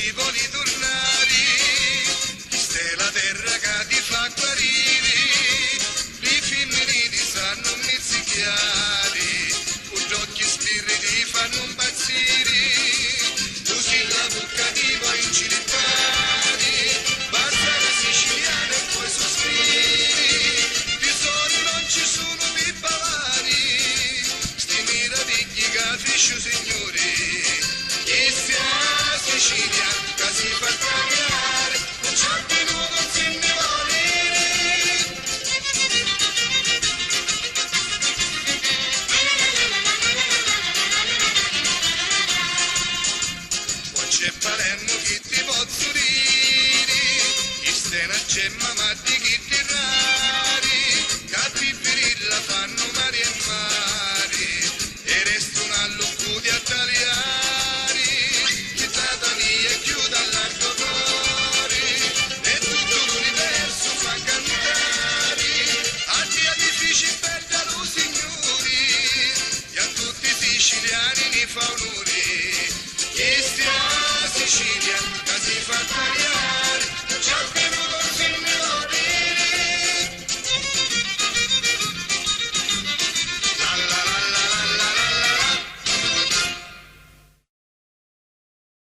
ci vuoi tornare, questa è la terra che ti fa guarire, i femmini ti sanno mizzichiare, con gli occhi spiriti fanno impazzire, così la bocca ti vuoi incilippare, basta la siciliana e poi sospiri, di soli non ci sono più bavari, sti meravigli che fiscio signori, che sia Sicilia che si fa cambiare, non c'è venuto se ne volere. Poi c'è Palermo che ti posso dire, che stai una gemma ma di chi ti rari, che viverilla fanno mare e mare, e resta una lucco di attaliari, che Tatania chiude all'arco cuore, e tutto l'universo fa cantare, addio edifici per lo signori, e a tutti i siciliani ne fa onore.